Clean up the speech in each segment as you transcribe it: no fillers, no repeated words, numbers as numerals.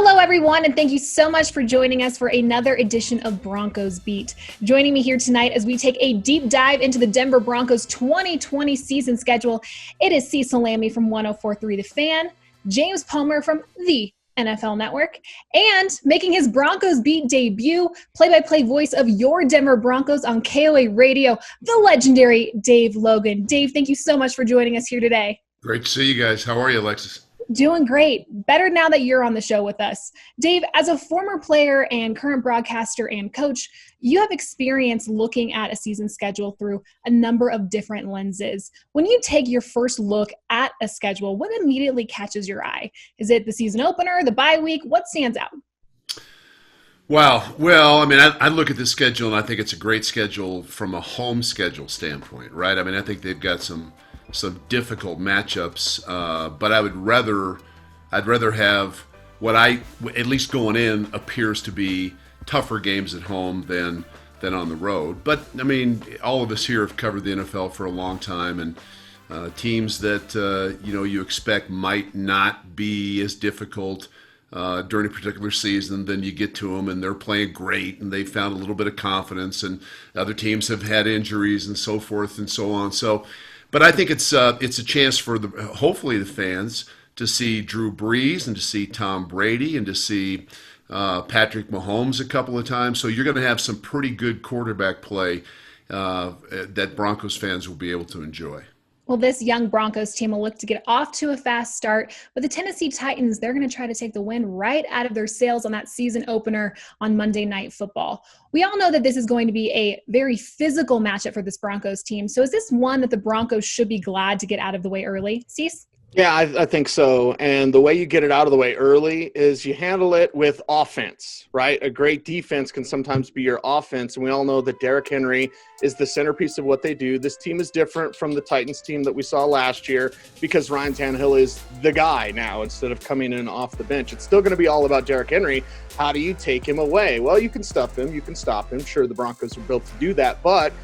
Hello, everyone, and thank you so much for joining us for another edition of Broncos Beat. Joining me here tonight as we take a deep dive into the Denver Broncos 2020 season schedule, it is Cecil Lammey from 104.3 The Fan, James Palmer from the NFL Network, and making his Broncos Beat debut, play-by-play voice of your Denver Broncos on KOA Radio, the legendary Dave Logan. Dave, thank you so much for joining us here today. Great to see you guys. How are you, Alexis? Doing great. Better now that you're on the show with us. Dave, as a former player and current broadcaster and coach, you have experience looking at a season schedule through a number of different lenses. When you take your first look at a schedule, what immediately catches your eye? Is it the season opener, the bye week? What stands out? Wow. Well, I mean, I look at this schedule and I think it's a great schedule from a home schedule standpoint, right? I mean, I think they've got some difficult matchups, but I'd rather have what at least going in, appears to be tougher games at home than on the road. But I mean, all of us here have covered the NFL for a long time, and teams that you expect might not be as difficult during a particular season, then you get to them and they're playing great and they found a little bit of confidence, and other teams have had injuries and so forth and so on. But I think it's a chance for hopefully the fans to see Drew Brees and to see Tom Brady and to see Patrick Mahomes a couple of times. So you're going to have some pretty good quarterback play that Broncos fans will be able to enjoy. Well, this young Broncos team will look to get off to a fast start, but the Tennessee Titans, they're going to try to take the win right out of their sails on that season opener on Monday Night Football. We all know that this is going to be a very physical matchup for this Broncos team. So is this one that the Broncos should be glad to get out of the way early? Cease? Yeah, I think so. And the way you get it out of the way early is you handle it with offense, right? A great defense can sometimes be your offense. And we all know that Derrick Henry is the centerpiece of what they do. This team is different from the Titans team that we saw last year because Ryan Tannehill is the guy now instead of coming in off the bench. It's still going to be all about Derrick Henry. How do you take him away? Well, you can stuff him. You can stop him. Sure, the Broncos are built to do that, but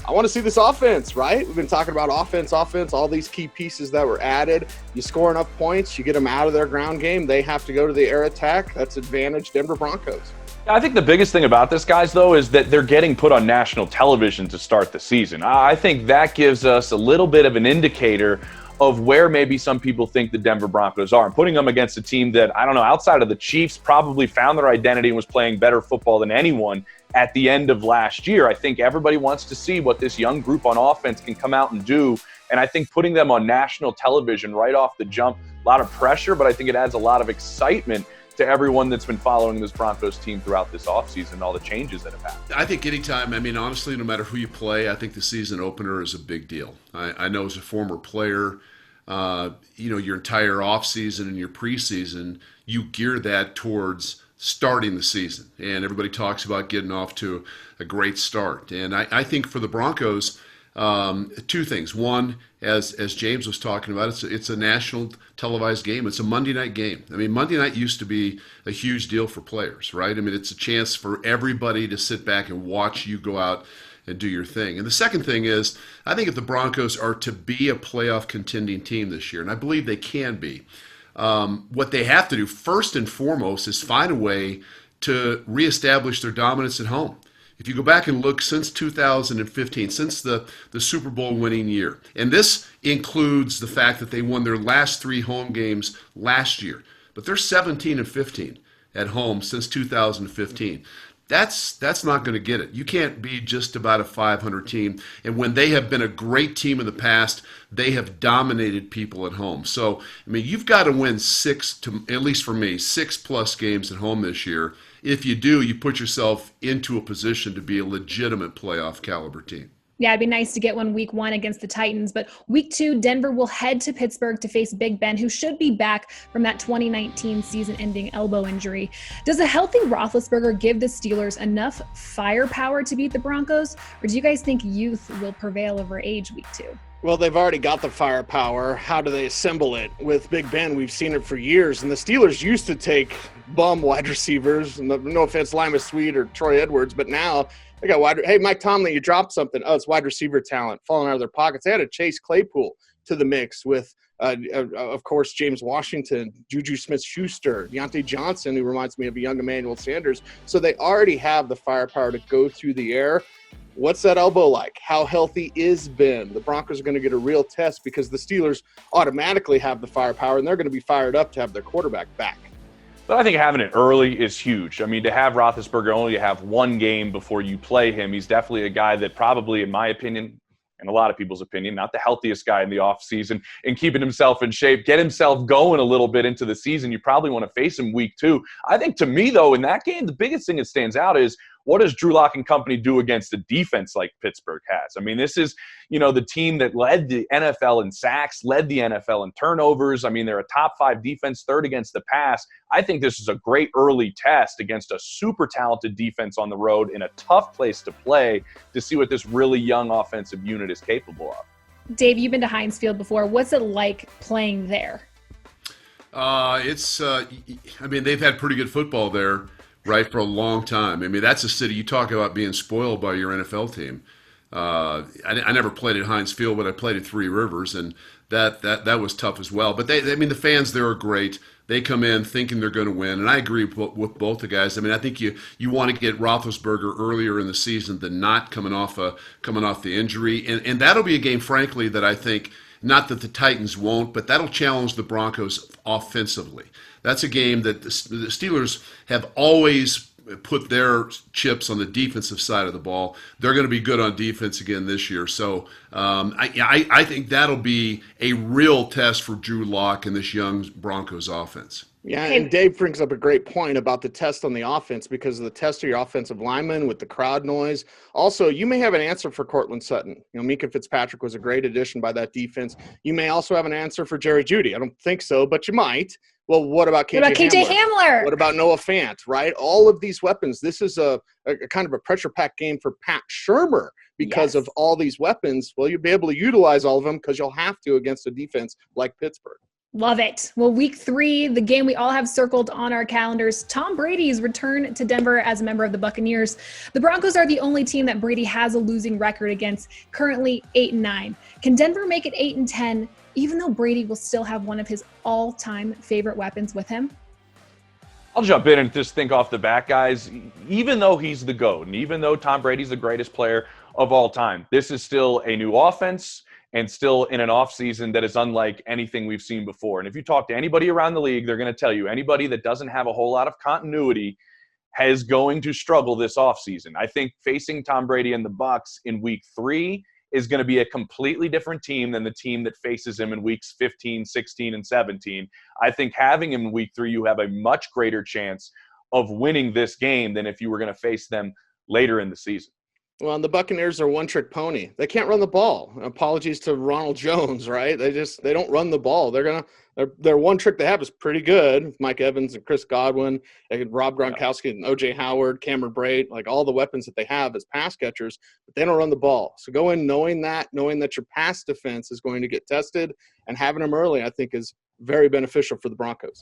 I want to see this offense, right? We've been talking about offense, all these key pieces that were added. You score enough points, you get them out of their ground game. They have to go to the air attack. That's advantage Denver Broncos. I think the biggest thing about this, guys, though, is that they're getting put on national television to start the season. I think that gives us a little bit of an indicator of where maybe some people think the Denver Broncos are. And putting them against a team that, I don't know, outside of the Chiefs, probably found their identity and was playing better football than anyone at the end of last year. I think everybody wants to see what this young group on offense can come out and do. And I think putting them on national television right off the jump, a lot of pressure, but I think it adds a lot of excitement to everyone that's been following this Broncos team throughout this offseason, all the changes that have happened. I think anytime, I mean, honestly, no matter who you play, I think the season opener is a big deal. I know as a former player, your entire offseason and your preseason, you gear that towards starting the season. And everybody talks about getting off to a great start. And I think for the Broncos, two things. One, as James was talking about, it's a national televised game. It's a Monday night game. I mean, Monday night used to be a huge deal for players, right? I mean, it's a chance for everybody to sit back and watch you go out and do your thing. And the second thing is, I think if the Broncos are to be a playoff contending team this year, and I believe they can be, what they have to do first and foremost is find a way to reestablish their dominance at home. If you go back and look since 2015, since the Super Bowl winning year, and this includes the fact that they won their last 3 home games last year, but they're 17-15 at home since 2015. That's not going to get it. You can't be just about a 500 team. And when they have been a great team in the past, they have dominated people at home. So, I mean, you've got to win at least for me, 6+ games at home this year. If you do, you put yourself into a position to be a legitimate playoff caliber team. Yeah, it'd be nice to get one week 1 against the Titans, but week 2, Denver will head to Pittsburgh to face Big Ben, who should be back from that 2019 season-ending elbow injury. Does a healthy Roethlisberger give the Steelers enough firepower to beat the Broncos, or do you guys think youth will prevail over age week 2? Well, they've already got the firepower. How do they assemble it? With Big Ben, we've seen it for years, and the Steelers used to take bum wide receivers, no offense, Lima Sweet or Troy Edwards, but now they got hey, Mike Tomlin, you dropped something. Oh, it's wide receiver talent falling out of their pockets. They had to chase Claypool to the mix with Of course, James Washington, Juju Smith-Schuster, Deontay Johnson, who reminds me of a young Emmanuel Sanders. So they already have the firepower to go through the air. What's that elbow like? How healthy is Ben? The Broncos are going to get a real test because the Steelers automatically have the firepower, and they're going to be fired up to have their quarterback back. But I think having it early is huge. I mean, to have Roethlisberger only have one game before you play him, he's definitely a guy that probably, in my opinion, and a lot of people's opinion, not the healthiest guy in the offseason, and keeping himself in shape, get himself going a little bit into the season. You probably want to face him week 2. I think, to me, though, in that game, the biggest thing that stands out is, what does Drew Lock and company do against a defense like Pittsburgh has? I mean, this is, the team that led the NFL in sacks, led the NFL in turnovers. I mean, they're a top 5 defense, 3rd against the pass. I think this is a great early test against a super talented defense on the road in a tough place to play to see what this really young offensive unit is capable of. Dave, you've been to Heinz Field before. What's it like playing there? They've had pretty good football there, right, for a long time. I mean, that's a city, you talk about being spoiled by your NFL team. I never played at Heinz Field, but I played at Three Rivers, and that was tough as well. But the fans there are great. They come in thinking they're going to win, and I agree with both the guys. I mean, I think you want to get Roethlisberger earlier in the season than not coming off the injury, and that'll be a game, frankly, that I think, not that the Titans won't, but that'll challenge the Broncos offensively. That's a game that the Steelers have always put their chips on the defensive side of the ball. They're going to be good on defense again this year. So I think that'll be a real test for Drew Lock and this young Broncos offense. Yeah, and Dave brings up a great point about the test on the offense because of the test of your offensive linemen with the crowd noise. Also, you may have an answer for Cortland Sutton. Mika Fitzpatrick was a great addition by that defense. You may also have an answer for Jerry Jeudy. I don't think so, but you might. Well, what about KJ Hamler? What about Noah Fant, right? All of these weapons. This is a kind of a pressure-packed game for Pat Shurmur because of all these weapons. Well, you'll be able to utilize all of them because you'll have to against a defense like Pittsburgh. Love it. Well, week 3, the game we all have circled on our calendars, Tom Brady's return to Denver as a member of the Buccaneers. The Broncos are the only team that Brady has a losing record against, currently 8-9. Can Denver make it 8-10, even though Brady will still have one of his all-time favorite weapons with him? I'll jump in and just think off the bat, guys. Even though he's the GOAT, and even though Tom Brady's the greatest player of all time, this is still a new offense and still in an offseason that is unlike anything we've seen before. And if you talk to anybody around the league, they're going to tell you anybody that doesn't have a whole lot of continuity is going to struggle this offseason. I think facing Tom Brady and the Bucs in week 3 is going to be a completely different team than the team that faces him in weeks 15, 16, and 17. I think having him in week 3, you have a much greater chance of winning this game than if you were going to face them later in the season. Well, and the Buccaneers are one-trick pony. They can't run the ball. Apologies to Ronald Jones, right? They don't run the ball. Their one trick they have is pretty good. Mike Evans and Chris Godwin, and Rob Gronkowski and O.J. Howard, Cameron Brate, like all the weapons that they have as pass catchers, but they don't run the ball. So go in knowing that your pass defense is going to get tested, and having them early, I think, is very beneficial for the Broncos.